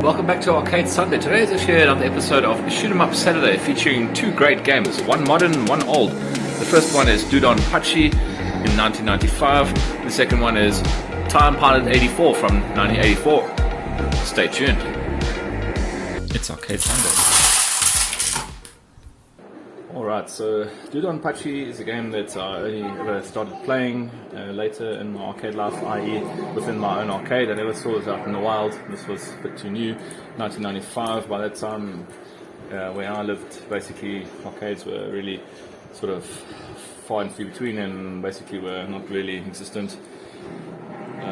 Welcome back to Arcade Sunday. Today is actually another episode of Shoot 'em Up Saturday featuring two great games, one modern, one old. The first one is Dodonpachi in 1995. The second one is Time Pilot 84 from 1984. Stay tuned. It's Arcade Sunday. Alright, so Dodonpachi is a game that I only ever started playing later in my arcade life, i.e. within my own arcade. I never saw it out in the wild. This was a bit too new. 1995, by that time, where I lived, basically arcades were really sort of far and few between and basically were not really existent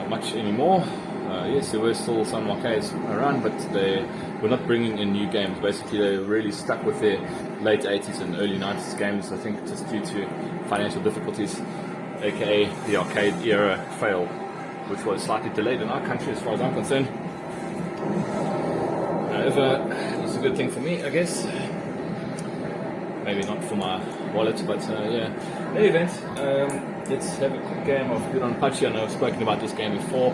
much anymore. Yes, there were still some arcades around, but they were not bringing in new games. Basically, they were really stuck with their late 80s and early 90s games, I think just due to financial difficulties, aka the arcade era fail, which was slightly delayed in our country as far as I'm concerned. However, it's a good thing for me, I guess. Maybe not for my wallet, but yeah. In any event, let's have a quick game of Dodonpachi. I know I've spoken about this game before.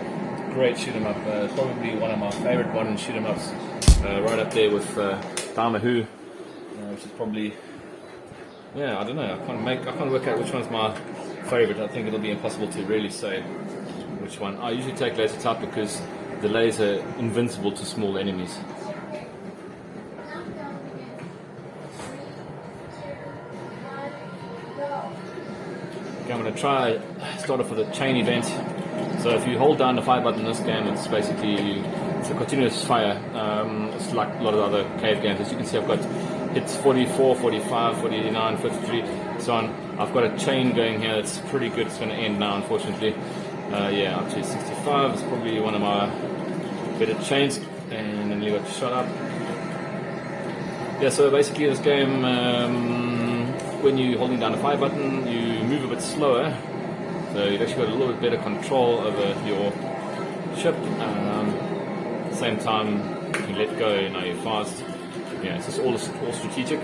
Great shoot 'em up, probably one of my favorite modern shoot 'em ups, right up there with Damahu, which is probably, yeah, I don't know, I can't work out which one's my favorite. I think it'll be impossible to really say which one. I usually take laser type because the layers are invincible to small enemies. Okay, I'm going to start off with a chain event. So if you hold down the fire button in this game, it's basically it's a continuous fire. It's like a lot of other cave games. As you can see, I've got hits 44, 45, 49, 53, so on. I've got a chain going here that's pretty good. It's going to end now, unfortunately. Yeah, up to 65. It's probably one of my better chains. And then you got shot up. Yeah, so basically this game, when you're holding down the fire button, you move a bit slower. So you've actually got a little bit better control over your ship. At the same time, you can let go, now you're fast. Yeah, it's just all strategic.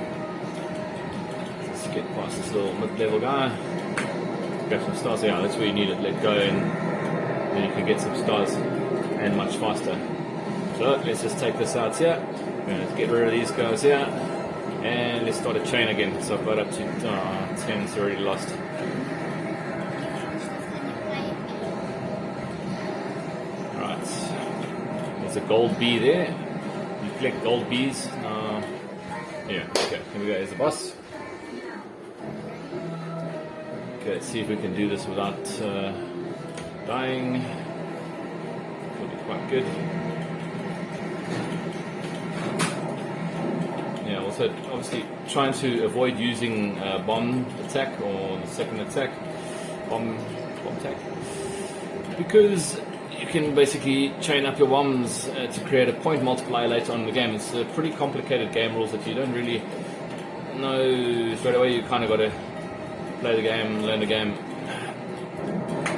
Let's get past this little mid-level guy. Grab some stars. Yeah, that's where you need it. Let go, and then you can get some stars and much faster. So let's just take this out here. Let's get rid of these guys here. And let's start a chain again. So I've got up to 10, it's already lost. There's a gold bee there. You collect gold bees. Yeah, okay, here we go. Here's the boss. Okay, let's see if we can do this without dying. Will be quite good. Yeah, also obviously trying to avoid using bomb attack or the second attack, bomb attack, because you can basically chain up your bombs to create a point multiplier later on in the game. It's a pretty complicated game rules that you don't really know straight away. You kind of got to play the game, learn the game.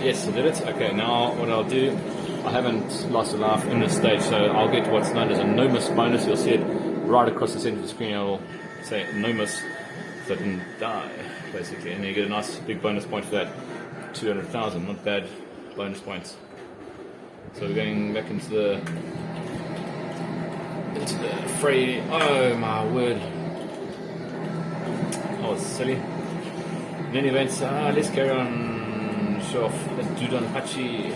Yes, I did it. Okay, now what I'll do, I haven't lost a life in this stage, so I'll get what's known as a no miss bonus. You'll see it right across the center of the screen. I'll say no miss, so I didn't die, basically. And you get a nice big bonus point for that. 200,000, not bad bonus points. So we're going back into the fray. Oh my word! Oh, it's silly. In any event, let's carry on. Show off Dodonpachi.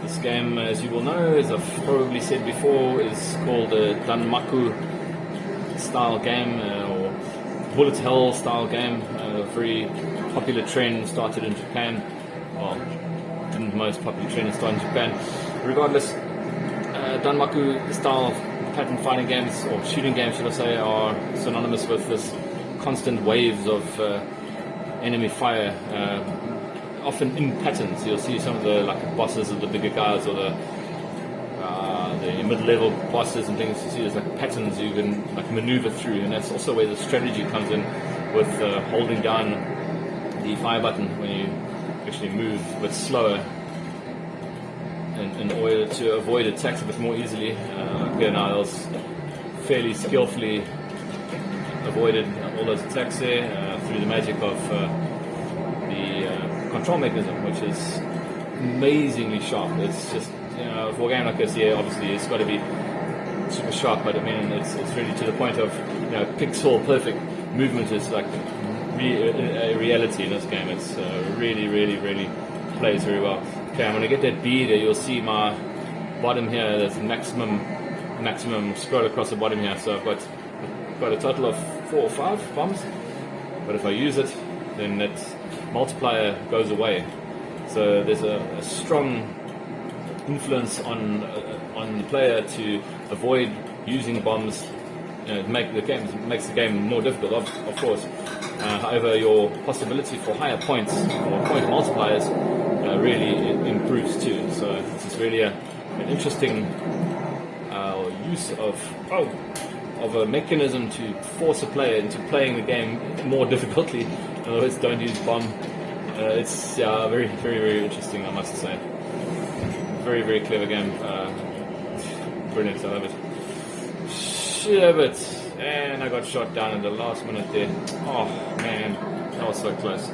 This game, as you will know, as I've probably said before, is called a Danmaku style game or bullet hell style game. A very popular trend started in Japan. Well, the most popular trend started in Japan. Regardless, Danmaku style pattern fighting games, or shooting games should I say, are synonymous with this constant waves of enemy fire, often in patterns. You'll see some of the bosses of the bigger guys, or the mid-level bosses and things. You see there's patterns you can maneuver through, and that's also where the strategy comes in with holding down the fire button when you actually move a bit slower in order to avoid attacks a bit more easily. Here now, I was fairly skillfully avoided all those attacks there through the magic of the control mechanism, which is amazingly sharp. It's just for a game like this, yeah, obviously it's got to be super sharp, but I mean it's really to the point of pixel perfect movement is like a reality in this game. It's really plays very well. Okay, I'm gonna get that B there. You'll see my bottom here. There's maximum scroll across the bottom here. So I've got a total of 4 or 5 bombs. But if I use it, then that multiplier goes away. So there's a strong influence on the player to avoid using bombs. It makes the game more difficult, of course. However, your possibility for higher points or point multipliers really improves too. So this is really an interesting use of a mechanism to force a player into playing the game more difficultly. In other words, don't use bomb. It's very interesting, I must say. Very clever game. Brilliant, I love it. Shit, and I got shot down in the last minute there. Oh man, that was so close.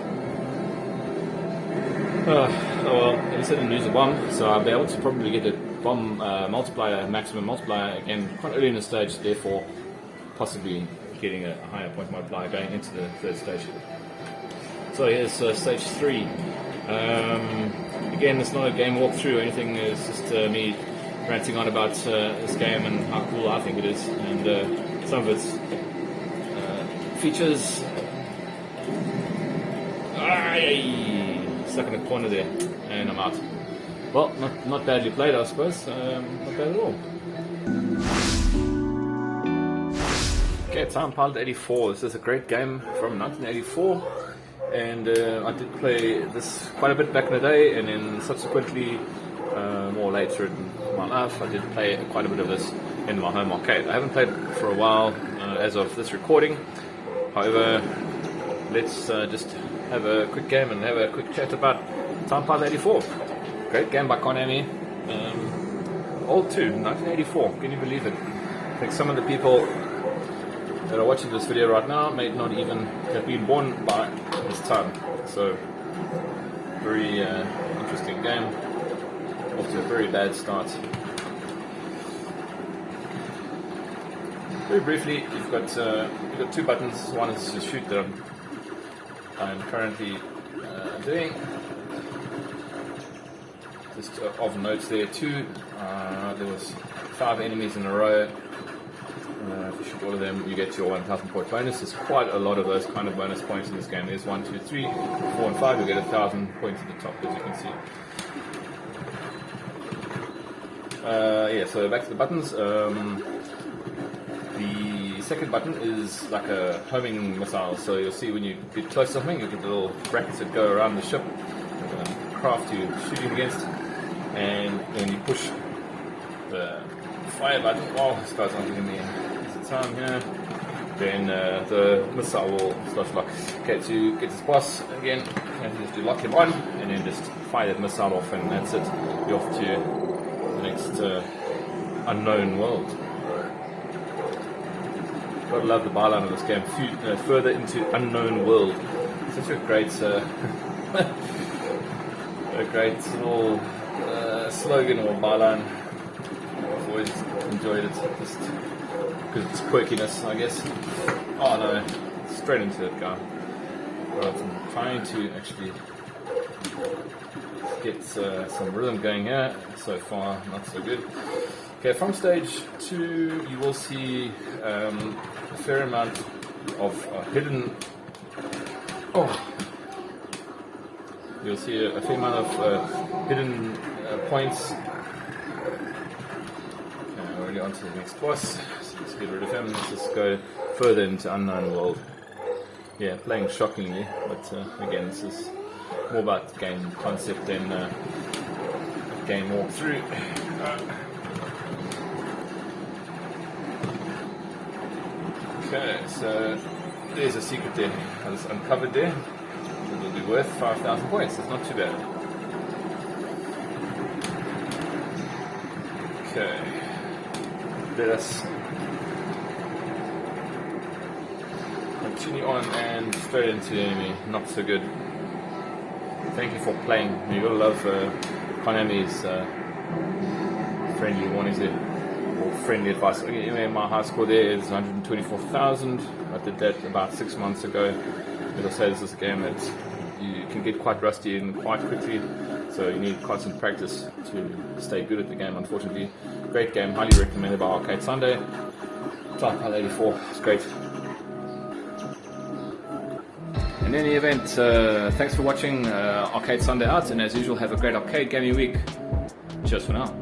Oh well, at least I didn't use a bomb, so I'll be able to probably get a bomb maximum multiplier again quite early in the stage, therefore possibly getting a higher point multiplier going into the third stage. So here's stage 3. Again, it's not a game walkthrough or anything, it's just me ranting on about this game and how cool I think it is, and some of its features. Stuck in a corner there, and I'm out. Well, not badly played, I suppose. Not bad at all. Okay, Time Pilot 84. This is a great game from 1984, and I did play this quite a bit back in the day, and then subsequently, more later in my life, I did play quite a bit of this in my home arcade. I haven't played it for a while as of this recording. However, let's just have a quick game and have a quick chat about Time Pilot 84. Great game by Konami. Old too, 1984. Can you believe it? I think some of the people that are watching this video right now may not even have been born by this time. So, very interesting game. Off to a very bad start. Very briefly, you've got 2 buttons. One is to shoot that I'm currently doing. Just of notes there too. There was 5 enemies in a row. If you shoot all of them, you get your 1,000 point bonus. There's quite a lot of those kind of bonus points in this game. There's 1, 2, 3, 4, and 5. You get 1,000 points at the top, as you can see. So back to the buttons. The second button is like a homing missile. So you'll see when you get close to something, you get the little brackets that go around the ship, craft you're shooting against, and when you push the fire button, this guy's not giving me the time here, then the missile will start to lock. Okay, to get this boss again, you have to just lock him on, and then just fire that missile off, and that's it. You're off to the next unknown world. Gotta love the byline of this game. Further into unknown world. Such a great, little slogan or byline. I've always enjoyed it, just because of its quirkiness, I guess. Oh no, straight into it, guy. Right, I'm trying to actually get some rhythm going here. So far, not so good. Okay, from stage 2, you will see a fair amount of hidden. You'll see a fair amount of hidden points. Okay, already on to the next boss. So let's get rid of him. Let's just go further into unknown world. Yeah, playing shockingly, but again, this is more about game concept than game walkthrough. Okay, so there's a secret there that's uncovered there. It'll be worth 5,000 points. That's not too bad. Okay, let us continue on and straight into the enemy. Not so good. Thank you for playing. You gotta love Konami's friendly warnings there, or friendly advice. Anyway, my high score there is 124,000. I did that about 6 months ago. As I say, this is a game that you can get quite rusty in quite quickly, so you need constant practice to stay good at the game. Unfortunately, great game, highly recommended by Arcade Sunday. Type 84, it's great. In any event, thanks for watching Arcade Sunday out, and as usual, have a great arcade gaming week. Cheers for now.